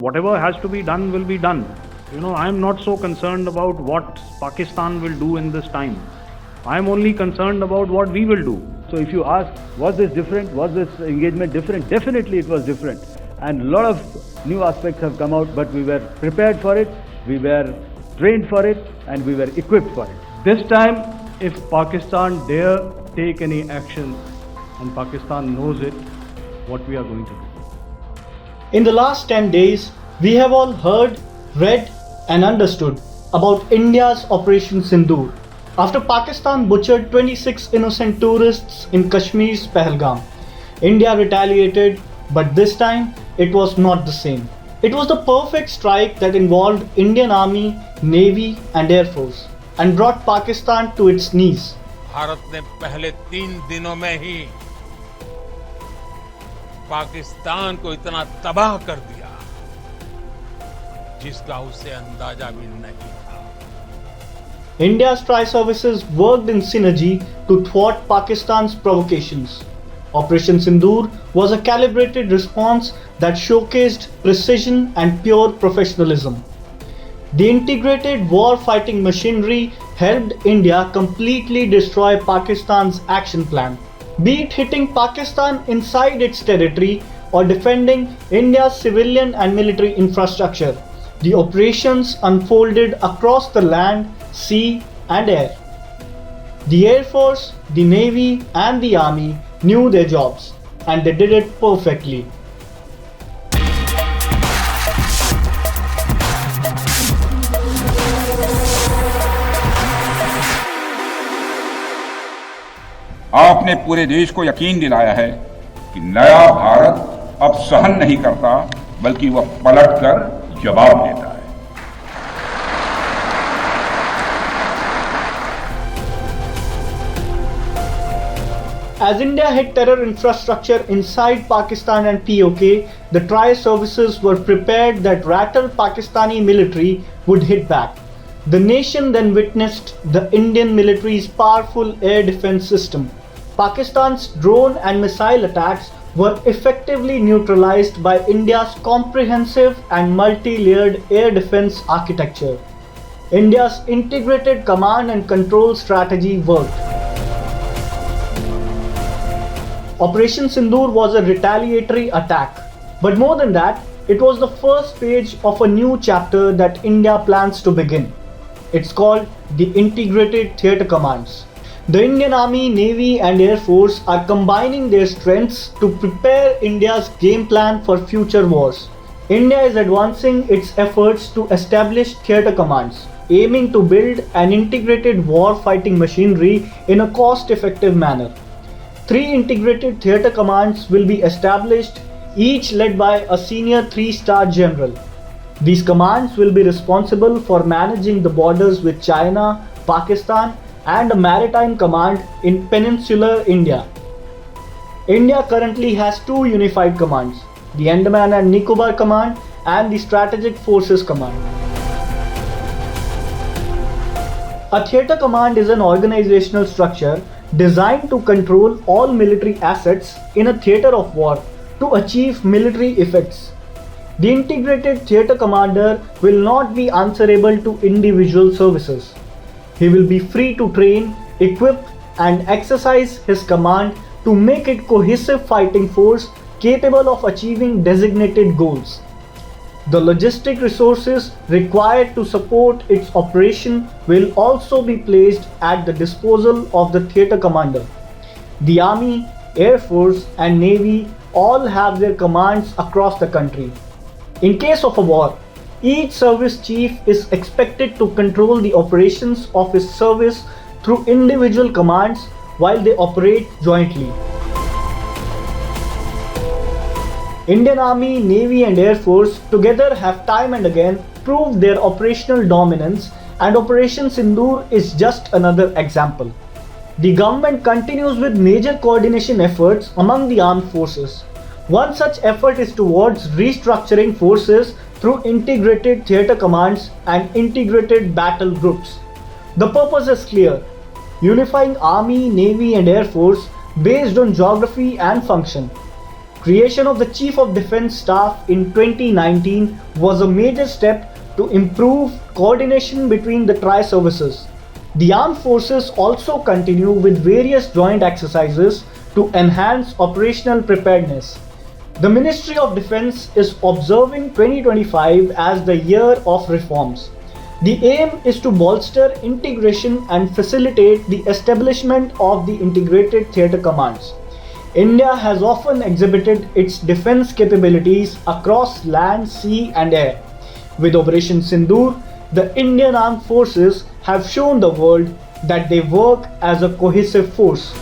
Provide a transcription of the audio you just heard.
Whatever has to be done will be done. I'm not so concerned about what Pakistan will do in this time. I'm only concerned about what we will do. So if you ask, was this different? Was this engagement different? Definitely it was different. And a lot of new aspects have come out, but we were prepared for it, we were trained for it, and we were equipped for it. This time, if Pakistan dare take any action, and Pakistan knows it, what we are going to do. In the last 10 days, we have all heard, read and understood about India's Operation Sindoor. After Pakistan butchered 26 innocent tourists in Kashmir's Pahalgam, India retaliated, but this time it was not the same. It was the perfect strike that involved Indian Army, Navy and Air Force and brought Pakistan to its knees. Bharat ने पहले 3 दिनों में ही पाकिस्तान को इतना तबाह कर दिया जिसका उसे अंदाजा भी नहीं था. India's tri-services worked in synergy to thwart Pakistan's provocations. Operation Sindoor was a calibrated response that showcased precision and pure professionalism. The integrated war-fighting machinery helped India completely destroy Pakistan's action plan, be it hitting Pakistan inside its territory or defending India's civilian and military infrastructure. The operations unfolded across the land, sea and air. The Air Force, the Navy and the Army knew their jobs and they did it perfectly. आपने पूरे देश को यकीन दिलाया है कि नया भारत अब सहन नहीं करता बल्कि वह पलटकर जवाब देता है. As India hit terror infrastructure inside Pakistan and POK, the tri-services were prepared that rattled Pakistani military would hit back. The nation then witnessed the Indian military's powerful air defense system. Pakistan's drone and missile attacks were effectively neutralized by India's comprehensive and multi-layered air defense architecture. India's integrated command and control strategy worked. Operation Sindoor was a retaliatory attack, but more than that, it was the first page of a new chapter that India plans to begin. It's called the Integrated Theatre Commands. The Indian Army, Navy and Air Force are combining their strengths to prepare India's game plan for future wars. India is advancing its efforts to establish theatre commands, aiming to build an integrated war-fighting machinery in a cost-effective manner. 3 integrated theatre commands will be established, each led by a senior 3-star general. These commands will be responsible for managing the borders with China, Pakistan and a maritime command in peninsular India. India currently has 2 unified commands, the Andaman and Nicobar Command and the Strategic Forces Command. A theatre command is an organizational structure designed to control all military assets in a theatre of war to achieve military effects. The integrated theatre commander will not be answerable to individual services. He will be free to train, equip and exercise his command to make it cohesive fighting force capable of achieving designated goals. The logistic resources required to support its operation will also be placed at the disposal of the theatre commander. The Army, Air Force and Navy all have their commands across the country. In case of a war, each service chief is expected to control the operations of his service through individual commands while they operate jointly. Indian Army, Navy and Air Force together have time and again proved their operational dominance, and Operation Sindoor is just another example. The government continues with major coordination efforts among the armed forces. One such effort is towards restructuring forces through integrated theatre commands and integrated battle groups. The purpose is clear: unifying Army, Navy and Air Force based on geography and function. Creation of the Chief of Defence Staff in 2019 was a major step to improve coordination between the tri-services. The armed forces also continue with various joint exercises to enhance operational preparedness. The Ministry of Defence is observing 2025 as the year of reforms. The aim is to bolster integration and facilitate the establishment of the integrated theatre commands. India has often exhibited its defence capabilities across land, sea and air. With Operation Sindoor, the Indian Armed Forces have shown the world that they work as a cohesive force.